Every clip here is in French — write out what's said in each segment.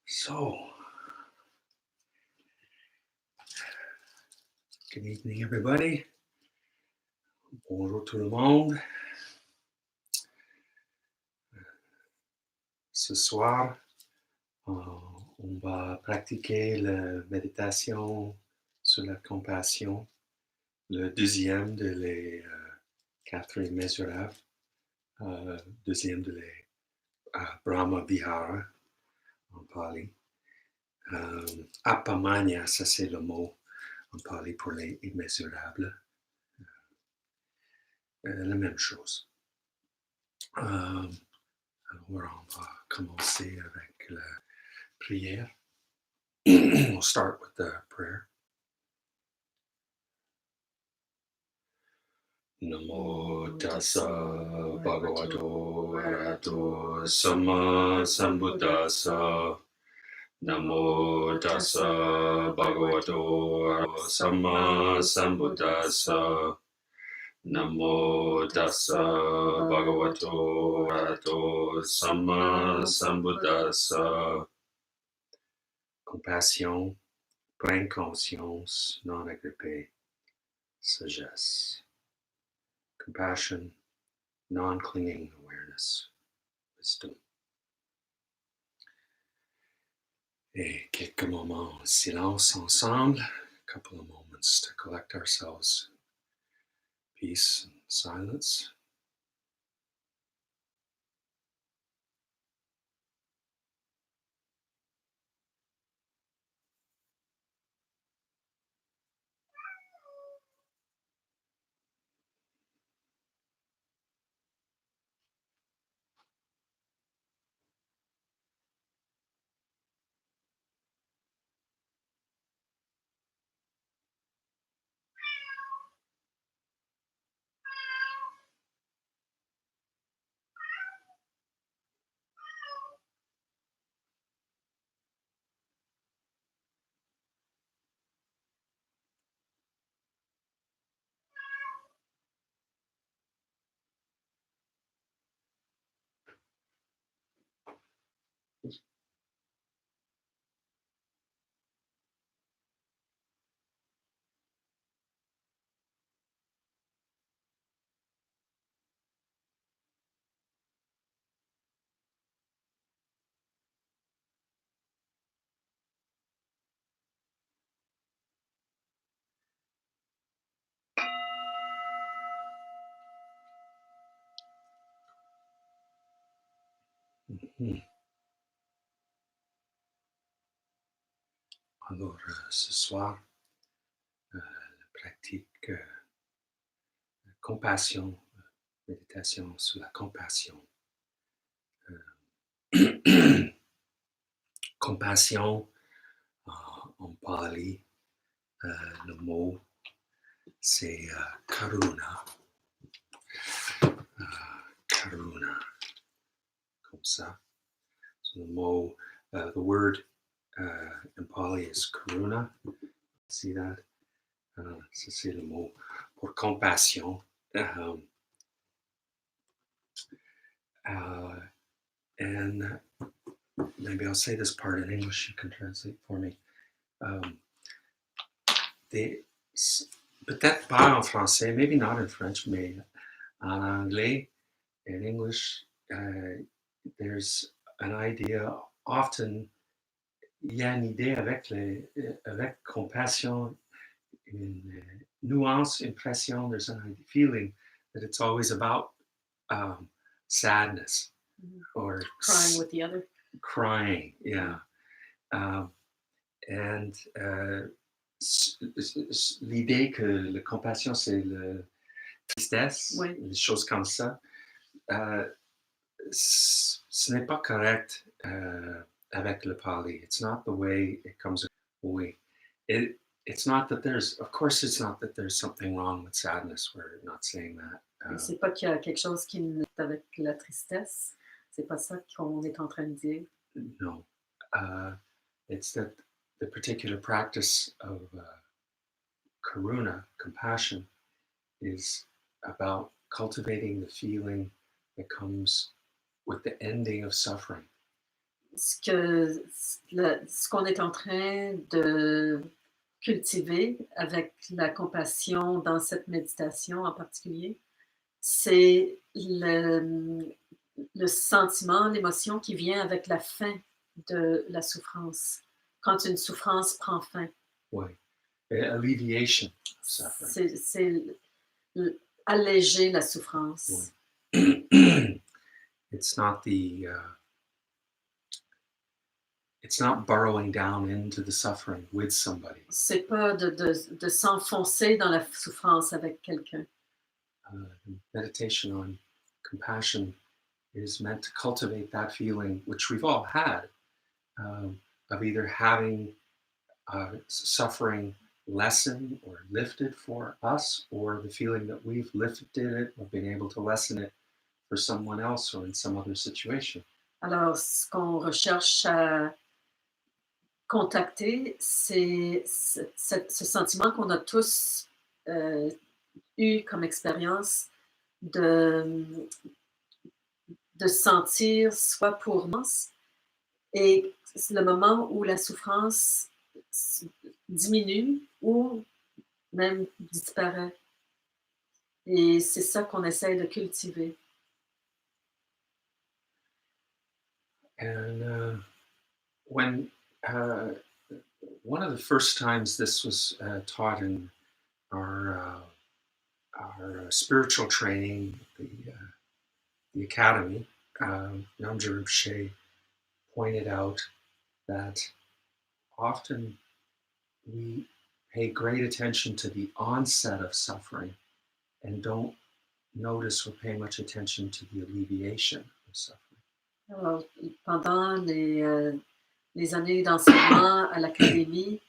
So, good evening, everybody. Bonjour tout le monde. Ce soir, on va pratiquer la méditation sur la compassion, le deuxième de les 4 immésurables, deuxième de les Brahma Vihara en Pali. Apamana, ça c'est le mot en Pali pour les immésurables. La même chose. Alors, on va commencer avec la prière. We'll start with the prayer. Namo tassa bhagavato arahato samma sambuddhassa. Namo tassa bhagavato arahato samma sambuddhassa. Namo tassa bhagavato arahato samma sambuddhassa. Compassion, pleine conscience, non agrippée, sagesse. Compassion, non-clinging awareness, wisdom. Et quelques moments de silence ensemble, a couple of moments to collect ourselves, peace and silence. Alors, ce soir, la pratique compassion, méditation sur la compassion. Compassion, en Pali, le mot, c'est karuna. Karuna, comme ça. So the mot, the word in Pali is karuna. See that? Ça c'est le mot pour compassion. And maybe I'll say this part in English, you can translate for me. Peut-être pas en français, maybe not in French, mais en anglais, in English, there's an idea, often, il y a une idée avec compassion, une nuance, impression, there's an feeling that it's always about sadness. Or crying with the other. Crying, yeah. And l'idée que la compassion, c'est la tristesse, oui. Les choses comme ça, ce n'est pas correct avec le Pali. It's not the way it comes away. It's not that there's, of course it's not that there's something wrong with sadness. We're not saying that. C'est pas qu'il y a quelque chose qui est avec la tristesse. C'est pas ça qu'on est en train de dire. No. It's that the particular practice of karuna, compassion, is about cultivating the feeling that comes with the ending of suffering. Ce qu'on est en train de cultiver avec la compassion dans cette méditation en particulier, c'est le sentiment, l'émotion qui vient avec la fin de la souffrance, quand une souffrance prend fin. Oui. Alleviation of suffering. C'est alléger la souffrance. Oui. It's not burrowing down into the suffering with somebody. C'est pas de s'enfoncer dans la souffrance avec quelqu'un. Meditation on compassion is meant to cultivate that feeling, which we've all had, of either having suffering lessened or lifted for us, or the feeling that we've lifted it or been able to lessen it for someone else or in some other situation. Alors, ce qu'on recherche à contacter, c'est ce sentiment qu'on a tous eu comme expérience de sentir soit pour nous, et c'est le moment où la souffrance diminue ou même disparaît. Et c'est ça qu'on essaie de cultiver. And when one of the first times this was taught in our spiritual training, the academy, Namja Rinpoche pointed out that often we pay great attention to the onset of suffering and don't notice or pay much attention to the alleviation of suffering. Alors, pendant les années d'enseignement à l'académie,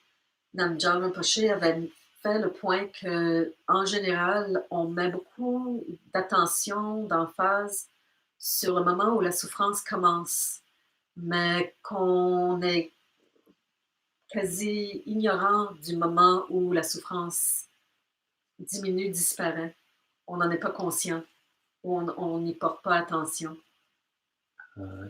Namja Rinpoche avait fait le point qu'en général, on met beaucoup d'attention, d'emphase sur le moment où la souffrance commence, mais qu'on est quasi ignorant du moment où la souffrance diminue, disparaît. On n'en est pas conscient, ou on n'y porte pas attention.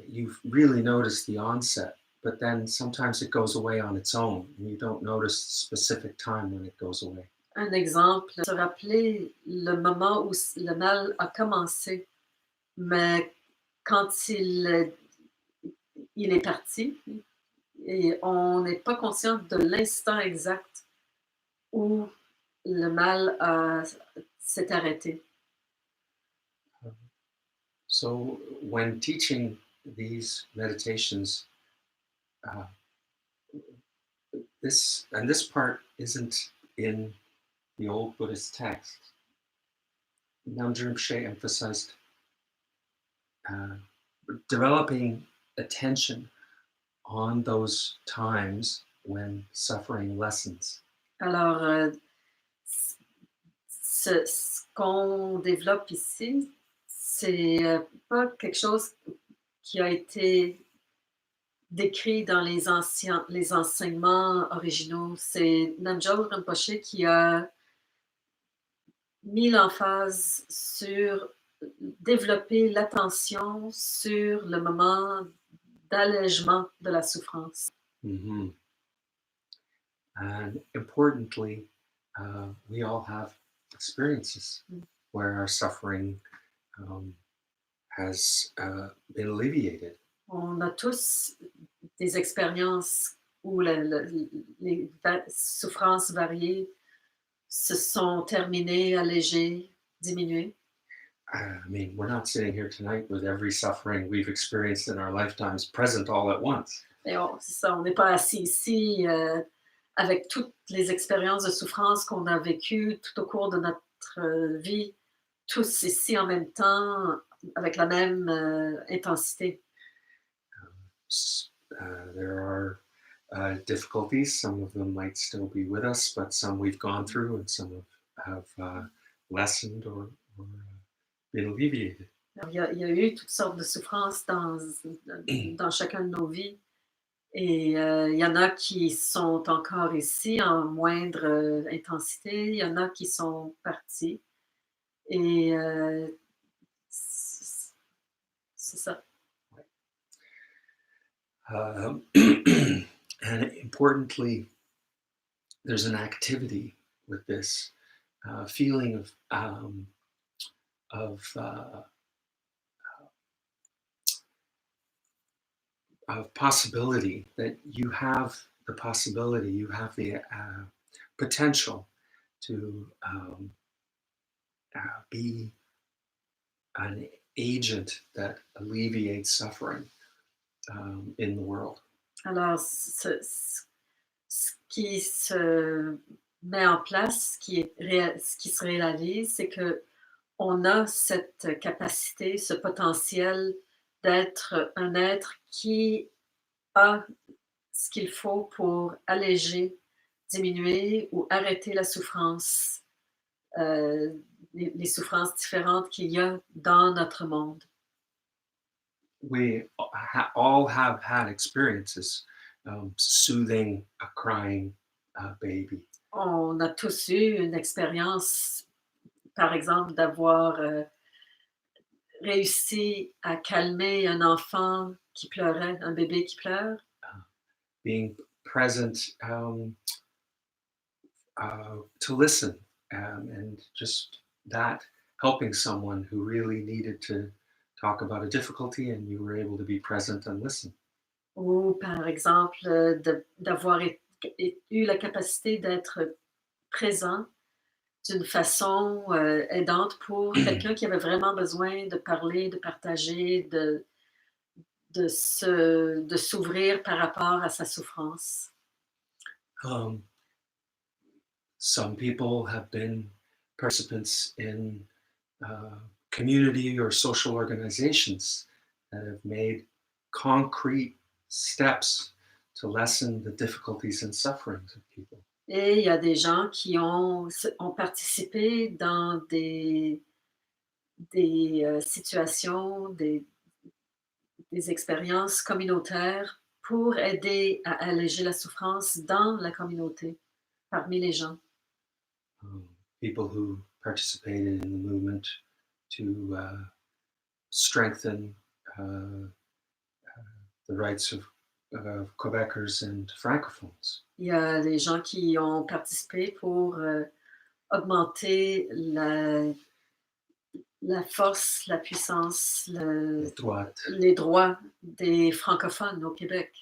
You really notice the onset, but then sometimes it goes away on its own, and you don't notice the specific time when it goes away. Un exemple, se rappeler le moment où le mal a commencé, mais quand il est parti, et on n'est pas conscient de l'instant exact où le mal s'est arrêté. So when teaching these meditations, this part isn't in the old Buddhist text. Namja Rinpoche emphasized developing attention on those times when suffering lessens. Alors, ce qu'on développe ici, c'est pas quelque chose qui a été décrit dans les enseignements originaux. C'est Namja Rinpoche qui a mis l'emphase sur développer l'attention sur le moment d'allègement de la souffrance. Mm-hmm. And importantly, we all have experiences where our suffering has been alleviated. On a tous des expériences où les souffrances variées se sont terminées, allégées, diminuées. I mean, we're not sitting here tonight with every suffering we've experienced in our lifetimes present all at once. Et on n'est pas assis ici avec toutes les expériences de souffrance qu'on a vécues tout au cours de notre vie, tous ici en même temps, avec la même intensité. There are difficulties. Some of them might still be with us, but some we've gone through and some have lessened or been alleviated. Il y a eu toutes sortes de souffrances dans chacun de nos vies, Et il y en a qui sont encore ici en moindre intensité, il y en a qui sont partis. Et c'est ça. And importantly, there's an activity with this feeling of possibility, that you have the possibility, you have the potential to be an agent that alleviates suffering in the world. Alors, ce qui se met en place, ce qui se réalise, c'est que on a cette capacité, ce potentiel d'être un être qui a ce qu'il faut pour alléger, diminuer ou arrêter la souffrance, les souffrances différentes qu'il y a dans notre monde. We all have had experiences soothing a crying baby. On a tous eu une expérience, par exemple, d'avoir réussi à calmer un enfant qui pleurait, un bébé qui pleure. Being present to listen and just that helping someone who really needed to talk about a difficulty and you were able to be present and listen. Ou par exemple, d'avoir eu la capacité d'être présent d'une façon aidante pour quelqu'un qui avait vraiment besoin de parler, de partager, de s'ouvrir par rapport à sa souffrance. Some people have been participants in community or social organizations that have made concrete steps to lessen the difficulties and sufferings of people. Et il y a des gens qui ont participé dans des situations, des expériences communautaires pour aider à alléger la souffrance dans la communauté, parmi les gens. People who participated in the movement to strengthen the rights of Quebecers and francophones. Il y a des gens qui ont participé pour augmenter la force, la puissance, les droits des francophones au Québec.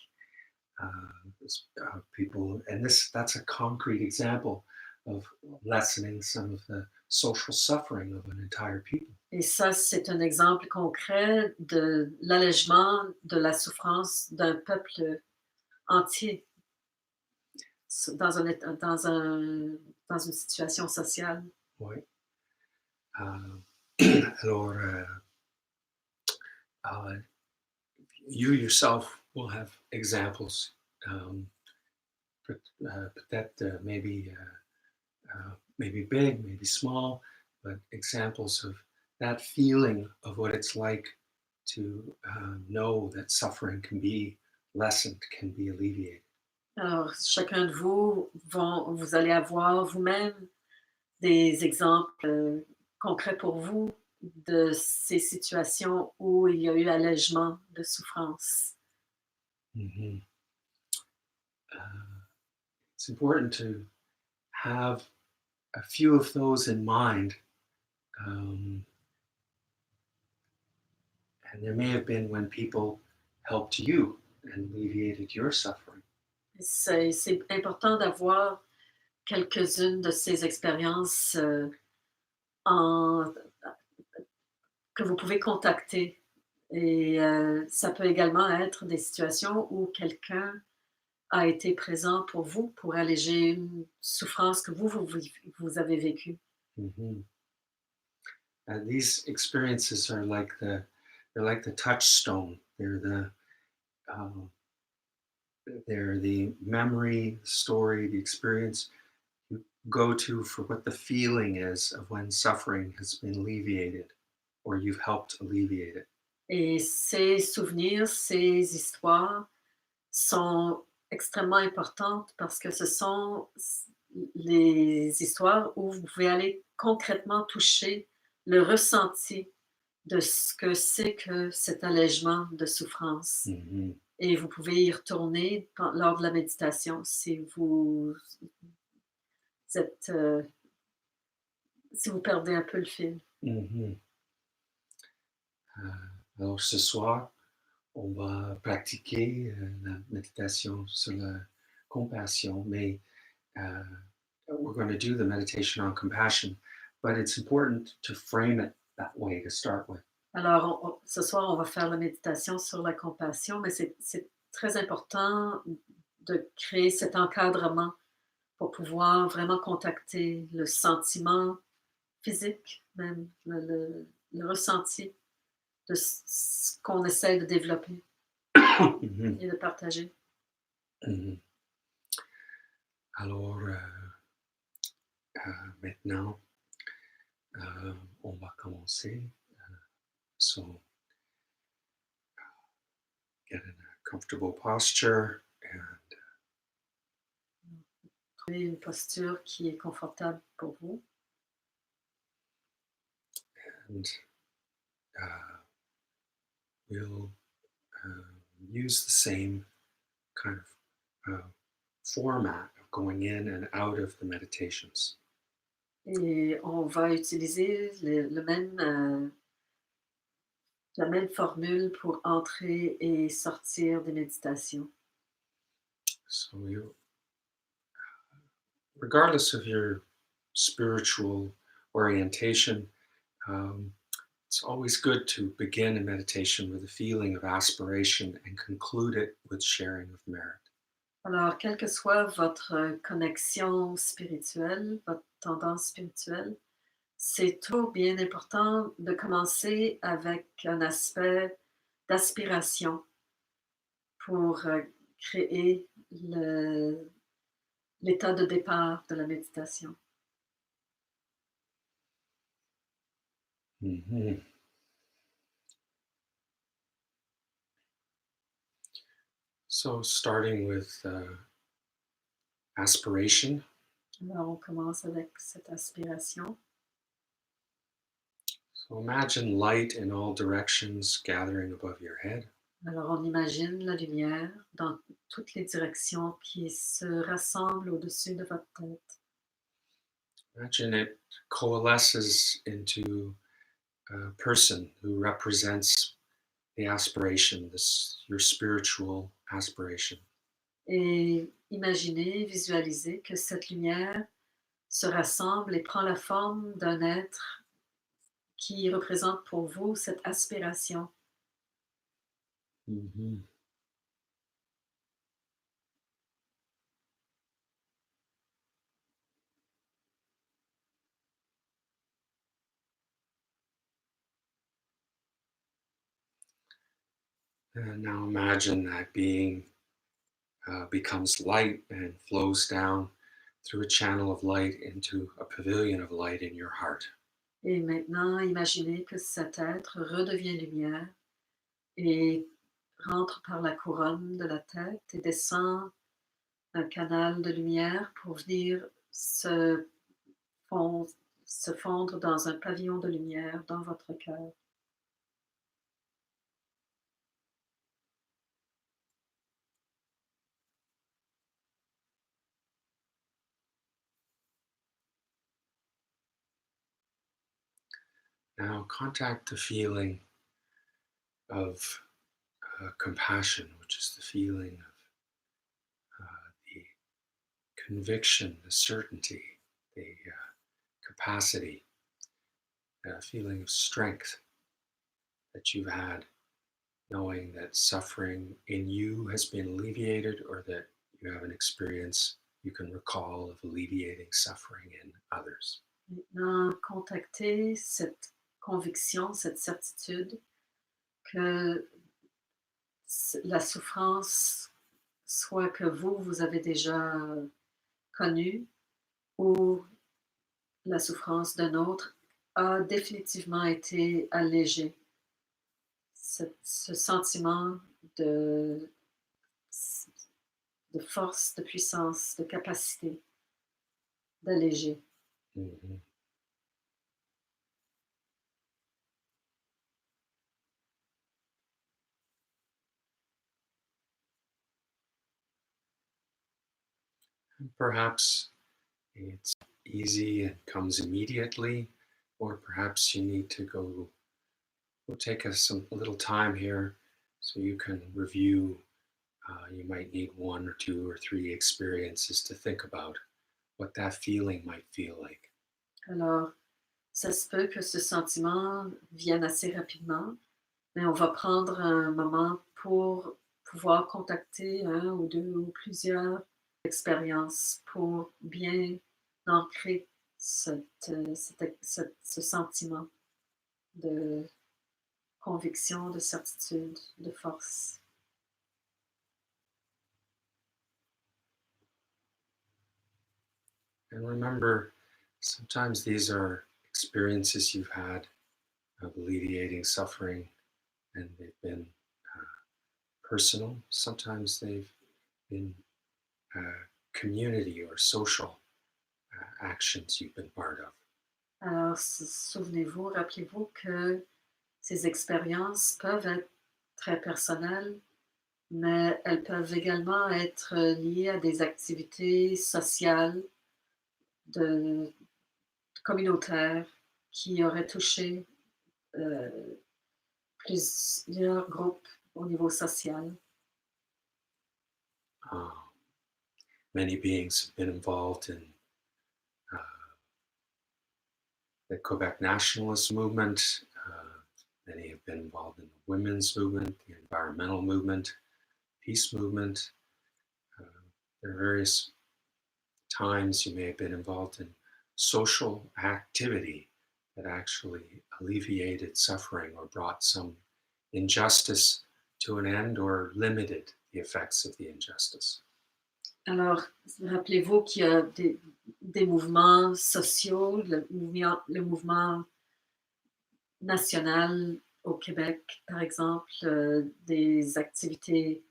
People, and that's a concrete example of lessening some of the social suffering of an entire people. Et ça, c'est un exemple concret de l'allègement de la souffrance d'un peuple entier dans une situation sociale. Oui. Alors, you yourself will have examples, peut-être maybe big, maybe small, but examples of that feeling of what it's like to know that suffering can be lessened, can be alleviated. Alors, chacun de vous, vous allez avoir vous-même des exemples concrets pour vous de ces situations où il y a eu allègement de souffrance. Mm-hmm. It's important to have a few of those in mind. And there may have been when people helped you and alleviated your suffering. C'est important d'avoir quelques-unes de ces expériences que vous pouvez contacter. Et ça peut également être des situations où quelqu'un a été présent pour vous, pour alléger une souffrance que vous avez vécue. Mm-hmm. And these experiences are they're like the touchstone. They're the memory, story, the experience you go to for what the feeling is of when suffering has been alleviated or you've helped alleviate it. Et ces souvenirs, ces histoires, sont extrêmement importantes parce que ce sont les histoires où vous pouvez aller concrètement toucher le ressenti de ce que c'est que cet allègement de souffrance. Mhm. Et vous pouvez y retourner lors de la méditation si vous êtes, si vous perdez un peu le fil. Mhm. Alors ce soir, on va pratiquer la méditation sur la compassion, mais uh, we're going to do the meditation on compassion, but it's important to frame it that way to start with. Alors, ce soir, on va faire la méditation sur la compassion, mais c'est très important de créer cet encadrement pour pouvoir vraiment contacter le sentiment physique, même le ressenti de ce qu'on essaie de développer Mhm. et de partager. Mhm. Alors, maintenant, on va commencer. So, get in a comfortable posture and Trouver une posture qui est confortable pour vous. and we'll use the same kind of format of going in and out of the meditations. Et on va utiliser la même formule pour entrer et sortir des méditations. So regardless of your spiritual orientation, it's always good to begin a meditation with a feeling of aspiration and conclude it with sharing of merit. Alors, quelle que soit votre connexion spirituelle, votre tendance spirituelle, c'est toujours bien important de commencer avec un aspect d'aspiration pour créer l'état de départ de la méditation. Mm-hmm. So, starting with aspiration. Alors, on commence avec cette aspiration. So, imagine light in all directions gathering above your head. Alors, on imagine la lumière dans toutes les directions qui se rassemblent au-dessus de votre tête. Imagine it coalesces into a person who represents the aspiration, your spiritual aspiration. Et imaginez, visualisez que cette lumière se rassemble et prend la forme d'un être qui représente pour vous cette aspiration. Mm-hmm. And now imagine that being becomes light and flows down through a channel of light into a pavilion of light in your heart. Et maintenant, imaginez que cet être redevient lumière et rentre par la couronne de la tête et descend un canal de lumière pour venir fondre, se fondre dans un pavillon de lumière dans votre cœur. Now contact the feeling of compassion, which is the feeling of the conviction, the certainty, the capacity, a feeling of strength that you've had, knowing that suffering in you has been alleviated, or that you have an experience you can recall of alleviating suffering in others. Maintenant, contactez cette conviction, cette certitude que la souffrance, soit que vous avez déjà connue, ou la souffrance d'un autre, a définitivement été allégée. Ce sentiment de de force, de puissance, de capacité d'alléger. Mhm. Perhaps it's easy and comes immediately, or perhaps you need to go. We'll take us a little time here so you can review. You might need 1 or 2 or 3 experiences to think about what that feeling might feel like. Alors, ça se peut que ce sentiment vienne assez rapidement, mais on va prendre un moment pour pouvoir contacter 1 ou 2 ou plusieurs expériences pour bien ancrer ce sentiment de conviction, de certitude, de force. And remember, sometimes these are experiences you've had of alleviating suffering, and they've been personal. Sometimes they've been community or social actions you've been part of. Alors, souvenez-vous, rappelez-vous que ces expériences peuvent être très personnelles, mais elles peuvent également être liées à des activités sociales, communautaires, qui auraient touché plusieurs groupes au niveau social. Many beings have been involved in the Quebec nationalist movement. Many have been involved in the women's movement, the environmental movement, peace movement. There are various times you may have been involved in social activity that actually alleviated suffering or brought some injustice to an end or limited the effects of the injustice. Alors, rappelez-vous qu'il y a des mouvements sociaux, le mouvement national au Québec, par exemple, des activités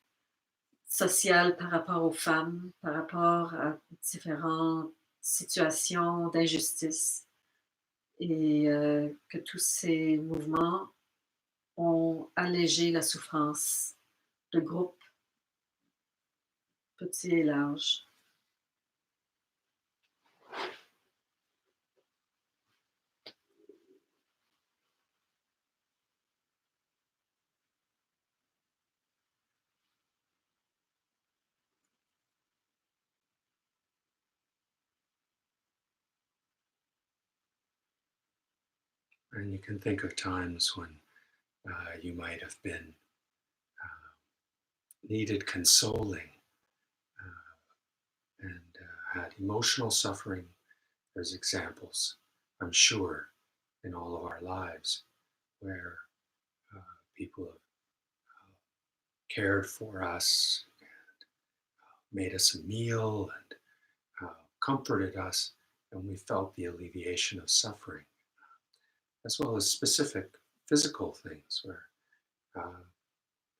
sociales par rapport aux femmes, par rapport à différentes situations d'injustice, et que tous ces mouvements ont allégé la souffrance de groupes petits et larges. And you can think of times when you might have been needed consoling and had emotional suffering. There's examples, I'm sure, in all of our lives where people have cared for us and made us a meal and comforted us, and we felt the alleviation of suffering, as well as specific physical things where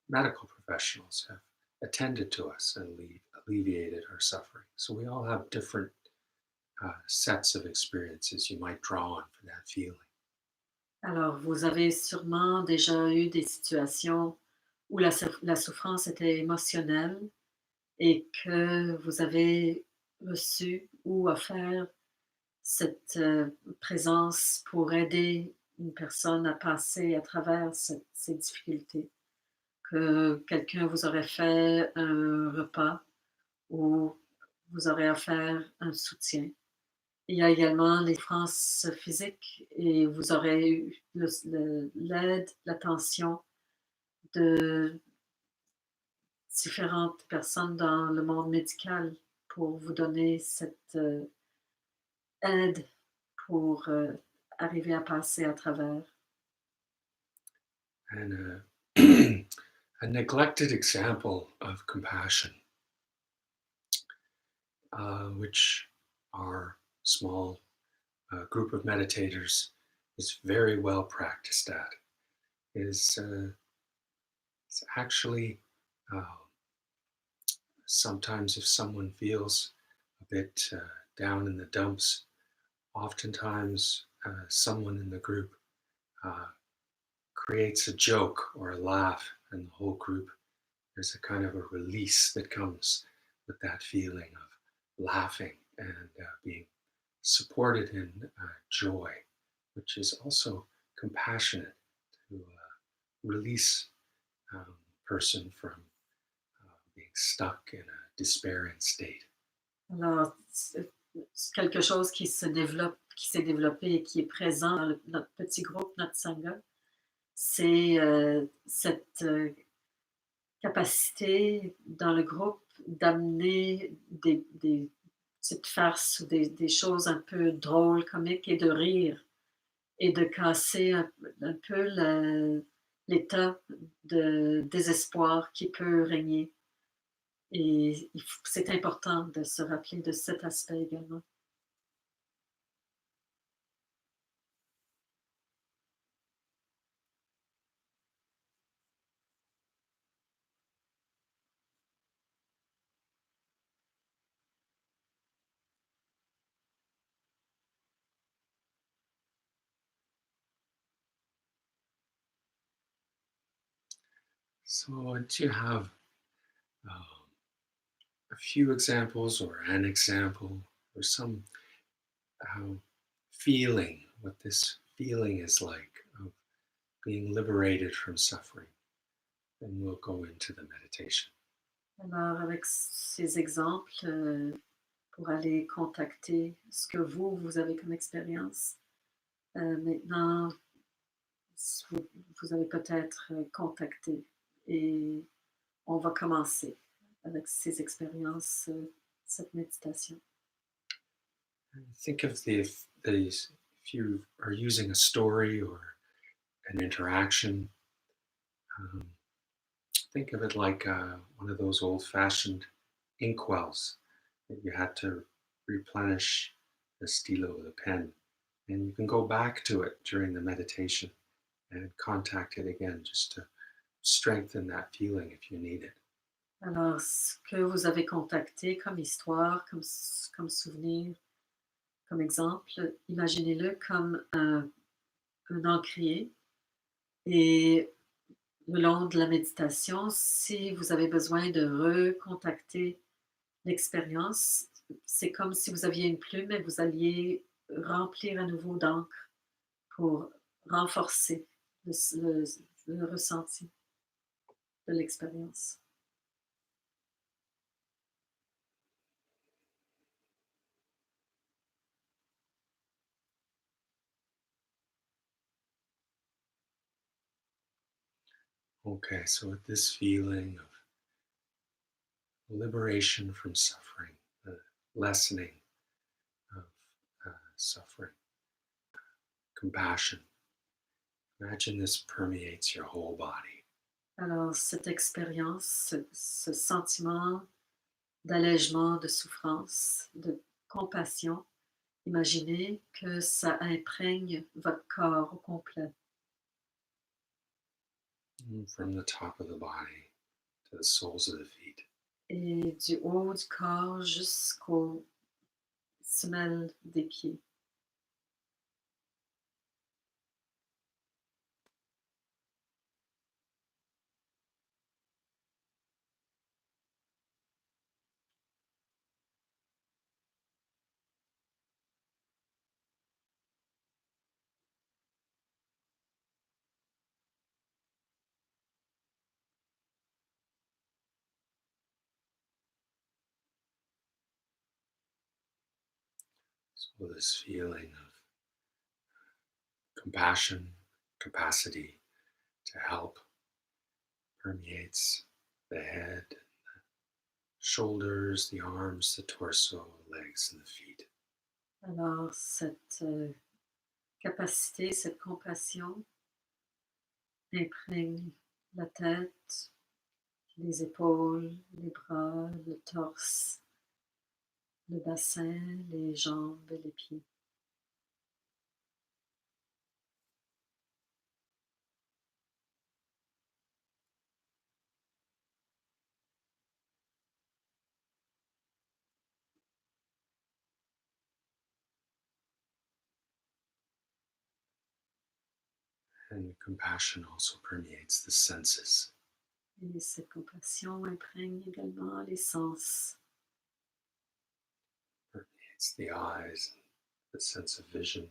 medical professionals have attended to us and alleviated our suffering. So we all have different sets of experiences you might draw on for that feeling. Alors, vous avez sûrement déjà eu des situations où la souffrance était émotionnelle et que vous avez reçu ou offert cette présence pour aider une personne à passer à travers ces difficultés. Que quelqu'un vous aurait fait un repas ou vous aurait offert un soutien. Il y a également les souffrances physiques et vous aurez eu l'aide, l'attention de différentes personnes dans le monde médical pour vous donner cette aide pour arriver à passer à travers. And a neglected example of compassion, which our small group of meditators is very well practiced at, is actually sometimes if someone feels a bit down in the dumps, oftentimes someone in the group uh, creates a joke or a laugh, and the whole group, there's a kind of a release that comes with that feeling of laughing and being supported in joy, which is also compassionate to release person from being stuck in a despairing state. Alors, c'est quelque chose qui se développe, qui s'est développé et qui est présent dans notre petit groupe, notre sangha, c'est cette capacité dans le groupe d'amener des petites farces ou des choses un peu drôles, comiques et de rire et de casser un peu l'état de désespoir qui peut régner. Et c'est important de se rappeler de cet aspect également. So, do you have a few examples or an example or some feeling, what this feeling is like of being liberated from suffering? Then we'll go into the meditation. Alors, avec ces exemples, pour aller contacter ce que vous avez comme expérience, maintenant, vous allez peut-être contacter et on va commencer avec ces expériences, cette méditation. Think of these, if you are using a story or an interaction, think of it like one of those old-fashioned inkwells that you had to replenish the stylo, the pen, and you can go back to it during the meditation and contact it again just to strengthen that feeling if you need it. Alors, ce que vous avez contacté comme histoire, comme souvenir, comme exemple, imaginez-le comme un encrier et le long de la méditation, si vous avez besoin de recontacter l'expérience, c'est comme si vous aviez une plume et vous alliez remplir à nouveau d'encre pour renforcer le ressenti de l'expérience. Okay, so with this feeling of liberation from suffering, the lessening of suffering, compassion, imagine this permeates your whole body. Alors, cette expérience, ce sentiment d'allègement, de souffrance, de compassion, imaginez que ça imprègne votre corps au complet. From the top of the body to the soles of the feet. Et du haut du corps jusqu'aux semelles des pieds. So this feeling of compassion, capacity to help permeates the head, the shoulders, the arms, the torso, the legs, and the feet. Alors, cette capacité, cette compassion imprègne la tête, les épaules, les bras, le torse, le bassin, les jambes et les pieds. And compassion also permeates the senses. Et cette compassion imprègne également les sens. Permeates the eyes, the sense of vision.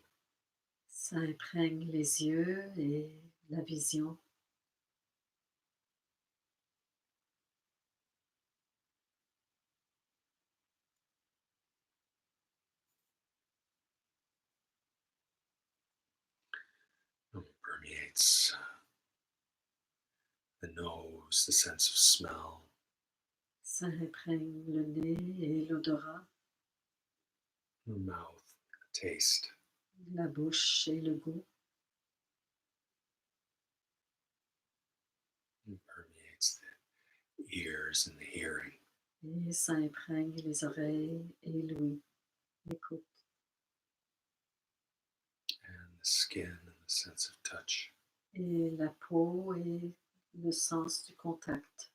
Ça imprègne les yeux et la vision. Permeates the nose, the sense of smell. Ça imprègne le nez et l'odorat, The mouth, the taste. la bouche et le goût. And permeates the ears and the hearing. Et ça imprègne les oreilles et l'ouïe, l'écoute. And the skin and the sense of touch. Et la peau et le sens du contact.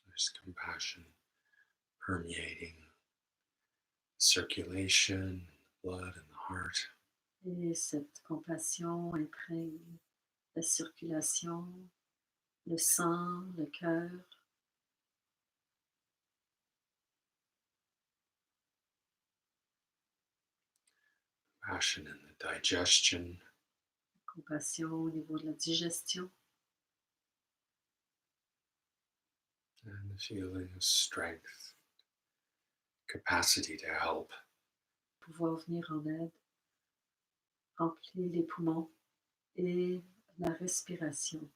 There's compassion permeating the circulation, the blood, and the heart. Et cette compassion imprègne la circulation, le sang, le cœur. Compassion in the digestion. Compassion au niveau de la digestion. And the feeling of strength, capacity to help. Pouvoir venir en aide. Remplir les poumons et la respiration.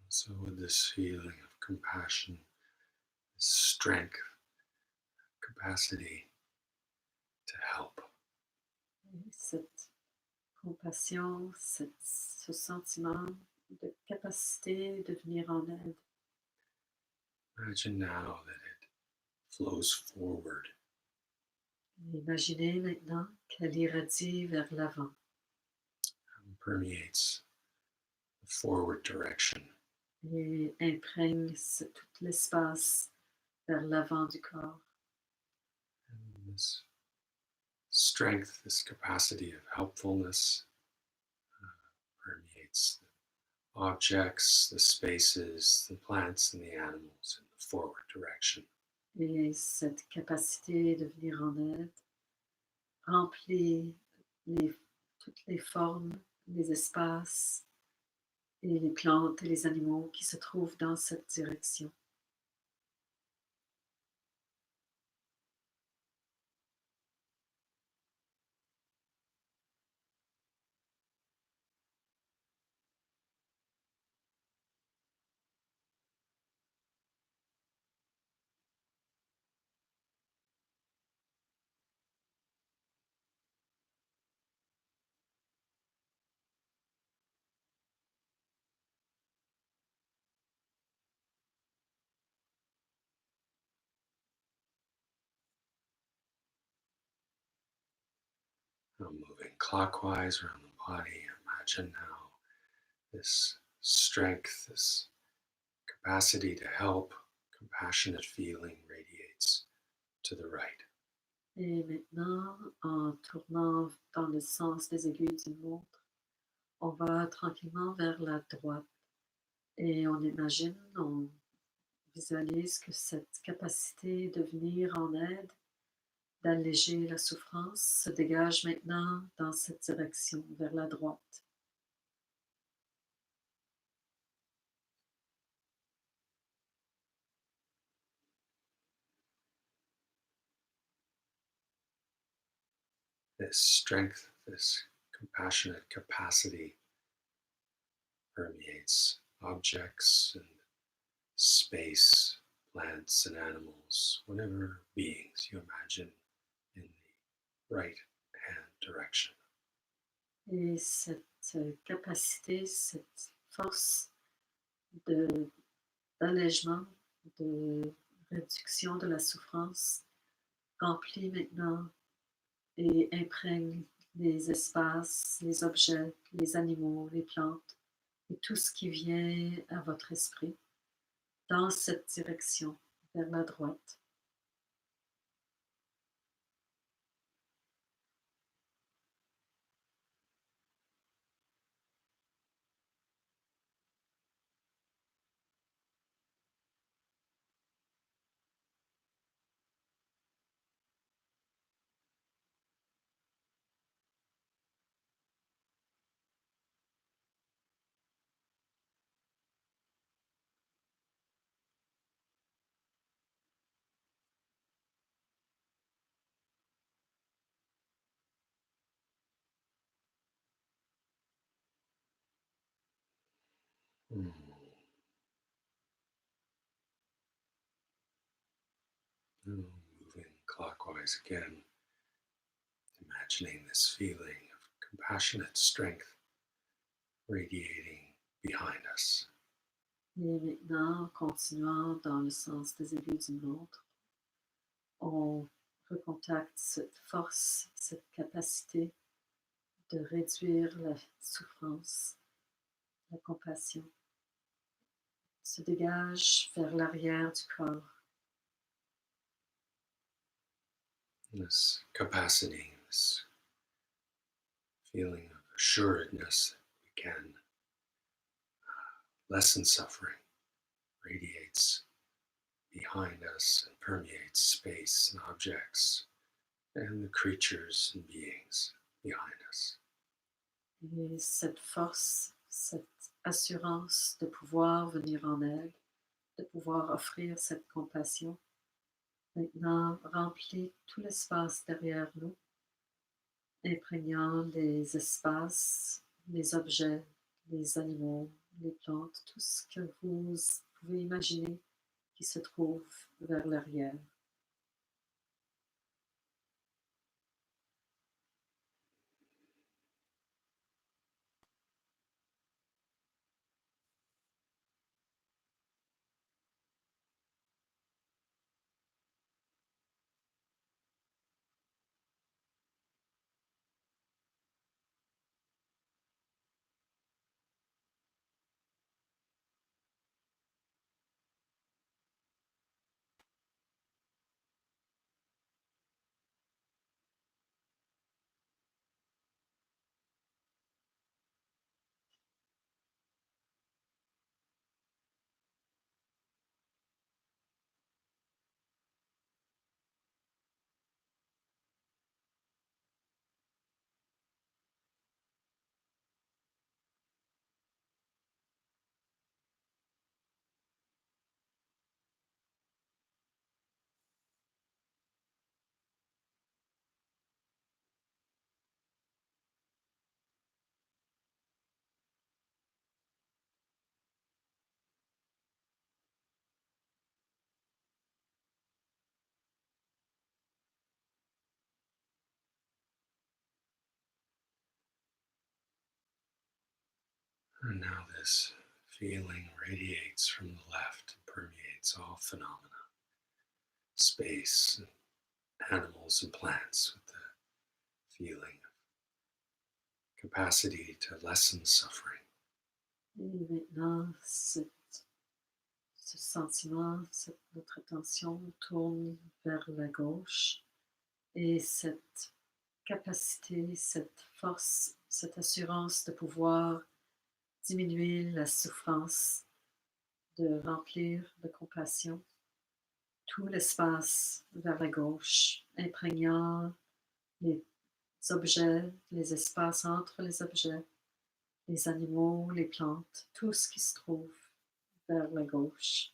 So, with this feeling of compassion, strength, capacity to help. Et cette compassion, ce sentiment de capacité de venir en aide. Imagine now that it flows forward. Imaginez maintenant qu'elle irradie vers l'avant. And permeates the forward direction. Et imprègne tout l'espace vers l'avant du corps. And this strength, this capacity of helpfulness permeates the objects, the spaces, the plants, and the animals in the forward direction. Et cette capacité de venir en aide remplit toutes les formes, les espaces et les plantes et les animaux qui se trouvent dans cette direction. Now moving clockwise around the body, imagine now this strength, this capacity to help compassionate feeling radiates to the right. Et maintenant, en tournant dans le sens des aiguilles d'une montre, on va tranquillement vers la droite. Et on imagine, on visualise que cette capacité de venir en aide, d'alléger la souffrance, se dégage maintenant dans cette direction, vers la droite. This strength, this compassionate capacity permeates objects and space, plants and animals, whatever beings you imagine in the right hand direction. Et cette capacité, cette force de, d'allègement, de réduction de la souffrance remplit maintenant et imprègne les espaces, les objets, les animaux, les plantes et tout ce qui vient à votre esprit dans cette direction, vers la droite. Mm. Moving clockwise again, imagining this feeling of compassionate strength radiating behind us. Et maintenant, continuant dans le sens des aiguilles d'une montre, on recontacte cette force, cette capacité de réduire la souffrance, la compassion, se dégage vers l'arrière du corps. This capacity, this feeling of assuredness that we can lessen suffering radiates behind us and permeates space and objects and the creatures and beings behind us. Et cette force, cette assurance de pouvoir venir en aide, de pouvoir offrir cette compassion, maintenant remplit tout l'espace derrière nous, imprégnant les espaces, les objets, les animaux, les plantes, tout ce que vous pouvez imaginer qui se trouve vers l'arrière. And now this feeling radiates from the left and permeates all phenomena, space, animals, and plants with the feeling of capacity to lessen suffering. Et maintenant, cette ce sentiment, notre attention tourne vers la gauche et cette capacité, cette force, cette assurance de pouvoir diminuer la souffrance, de remplir de compassion tout l'espace vers la gauche, imprégnant les objets, les espaces entre les objets, les animaux, les plantes, tout ce qui se trouve vers la gauche.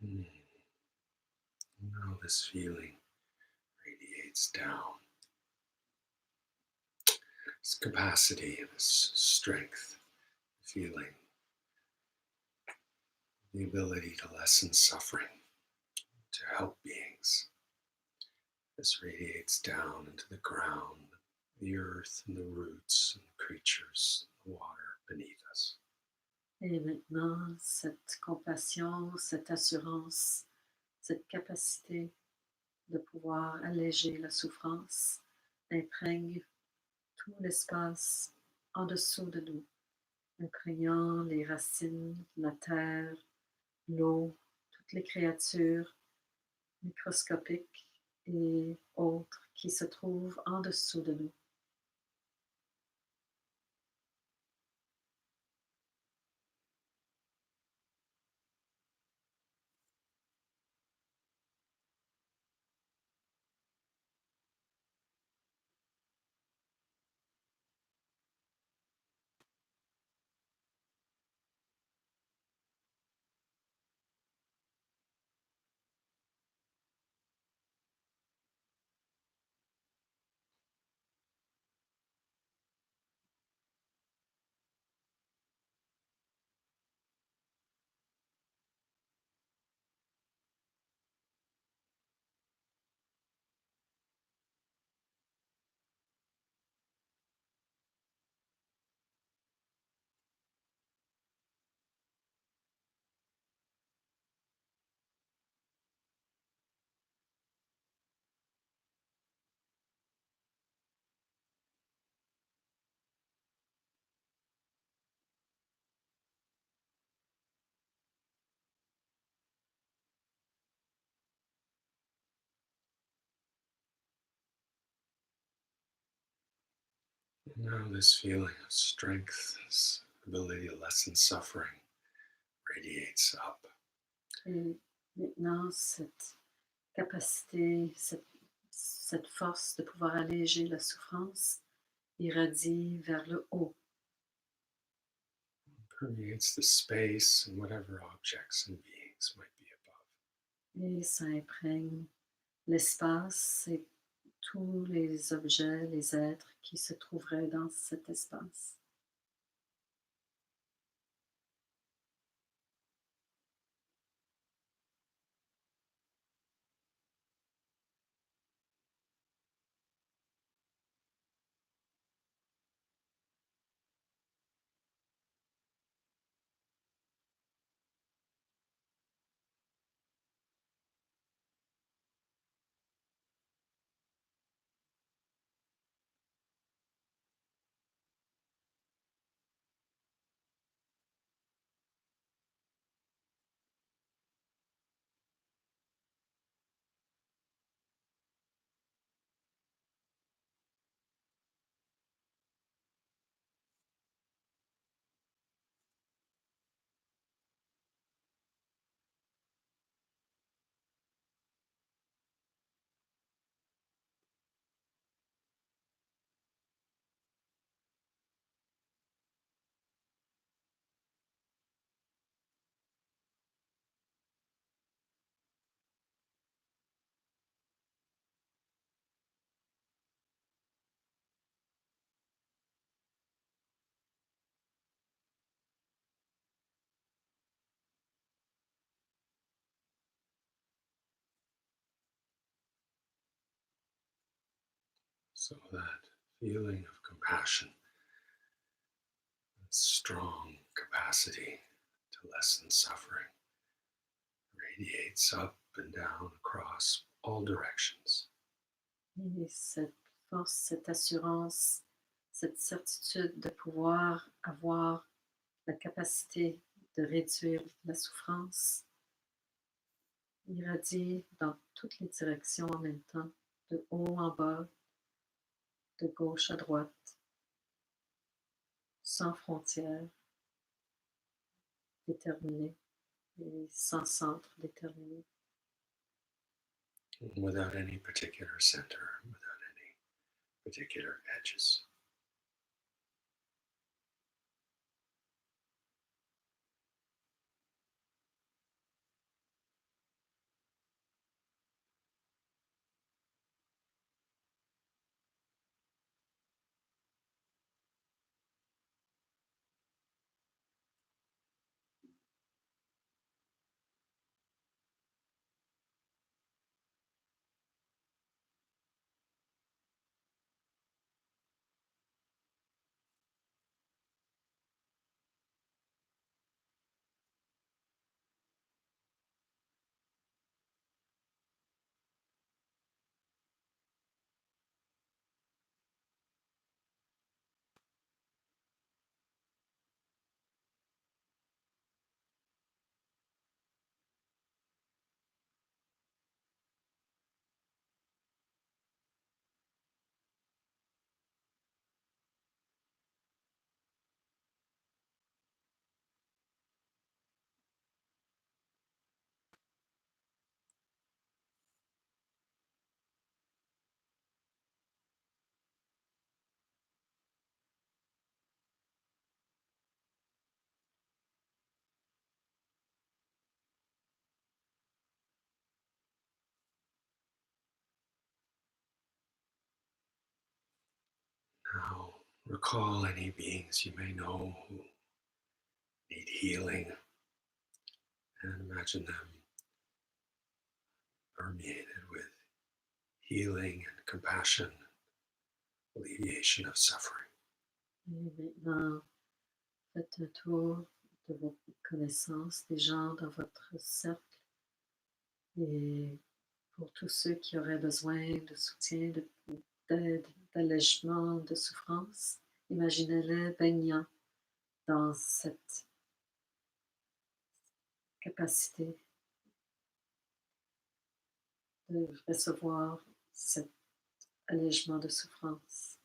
Hmm. Now this feeling radiates down. This capacity, this strength, feeling, the ability to lessen suffering, to help beings. This radiates down into the ground, the earth, and the roots, and the creatures, the water beneath us. Et maintenant, cette compassion, cette assurance, cette capacité de pouvoir alléger la souffrance imprègne tout l'espace en dessous de nous, imprégnant les racines, la terre, l'eau, toutes les créatures microscopiques et autres qui se trouvent en dessous de nous. And now this feeling of strength, this ability to lessen suffering, radiates up. Et maintenant, cette capacité, cette force de pouvoir alléger la souffrance irradie vers le haut. Permeates the space and whatever objects and beings might be above. Et ça imprègne l'espace et tous les objets, les êtres qui se trouveraient dans cet espace. So that feeling of compassion, strong capacity to lessen suffering, radiates up and down across all directions. Et cette force, cette assurance, cette certitude de pouvoir avoir la capacité de réduire la souffrance irradie dans toutes les directions en même temps, de haut en bas, de gauche à droite, sans frontières déterminées et sans centre déterminé. Without any particular center, without any particular edges. Now, recall any beings you may know who need healing and imagine them permeated with healing and compassion, alleviation of suffering. Et maintenant, faites un tour de vos connaissances, des gens dans votre cercle. Et pour tous ceux qui auraient besoin de soutien, d'aide, d'allègement, de souffrance, imaginez-les baignant dans cette capacité de recevoir cet allègement de souffrance.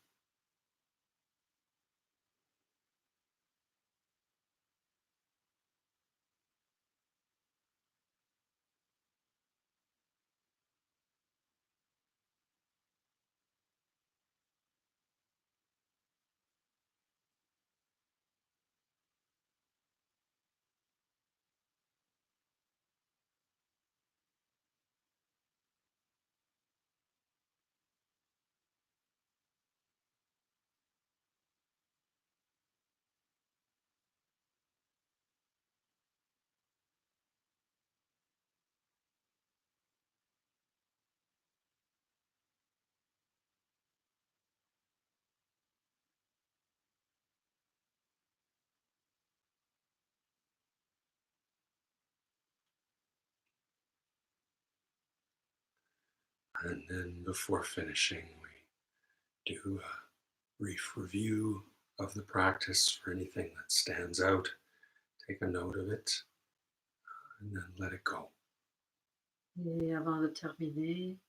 And then before finishing, we do a brief review of the practice for anything that stands out. Take a note of it and then let it go. Et avant de terminer,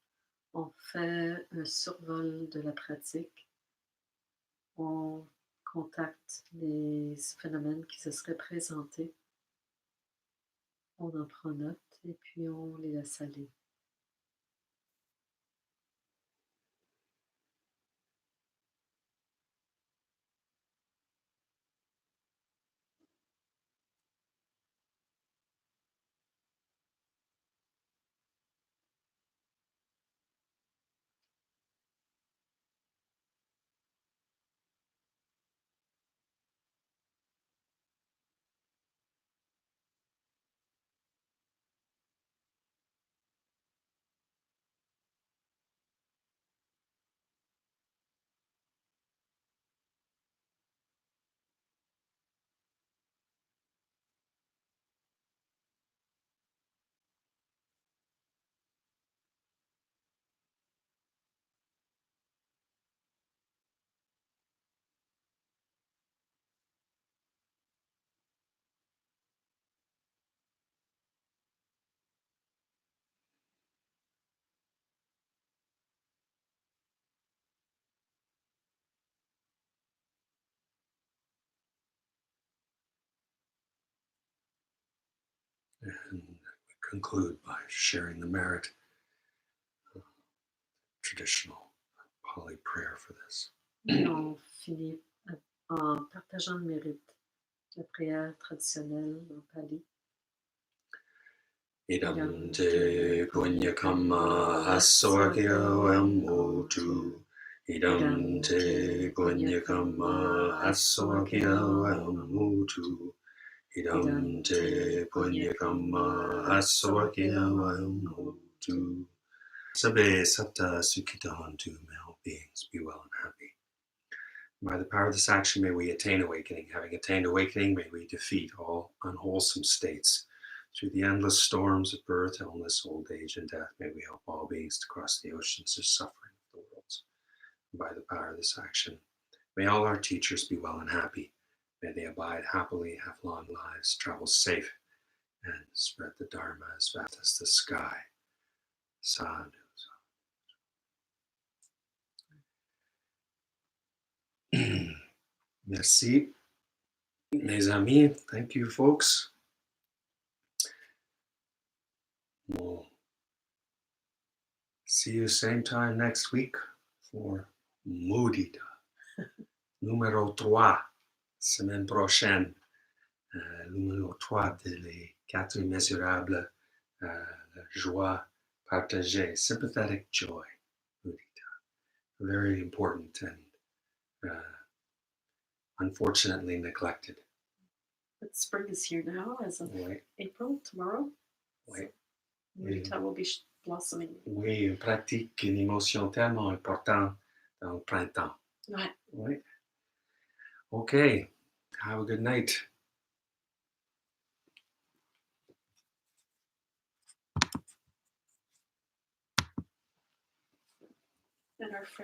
on fait un survol de la pratique. On contacte les phénomènes qui se seraient présentés. On en prend note et puis on les laisse aller. And we conclude by sharing the merit of traditional Pali prayer for this. Et on finit en partageant le mérite, la prière traditionnelle en Pali. Idam te punyakama aswakyo emutu. Idam te punyakama aswakyo emutu. Idam te punyakama aswakyo emutu. Sabe sata sukitahantu, may all beings be well and happy. By the power of this action, may we attain awakening. Having attained awakening, may we defeat all unwholesome states. Through the endless storms of birth, illness, old age, and death, may we help all beings to cross the oceans of suffering of the worlds. And by the power of this action, may all our teachers be well and happy. May they abide happily, have long lives, travel safe, and spread the Dharma as vast as the sky. Sadhu. Merci, mes amis. Thank you, folks. We'll see you same time next week for Mudita. Numéro 3, semaine prochaine. Numéro 3 de les 4 immeasurables, la joie partagée, sympathetic joy. Mudita. Very important and unfortunately neglected. But spring is here now, as of Oui. April, tomorrow. Oui. So Mudita will be blossoming. Oui, on pratique une émotion tellement importante dans le printemps. Ouais. Oui. Okay. Have a good night. And our friend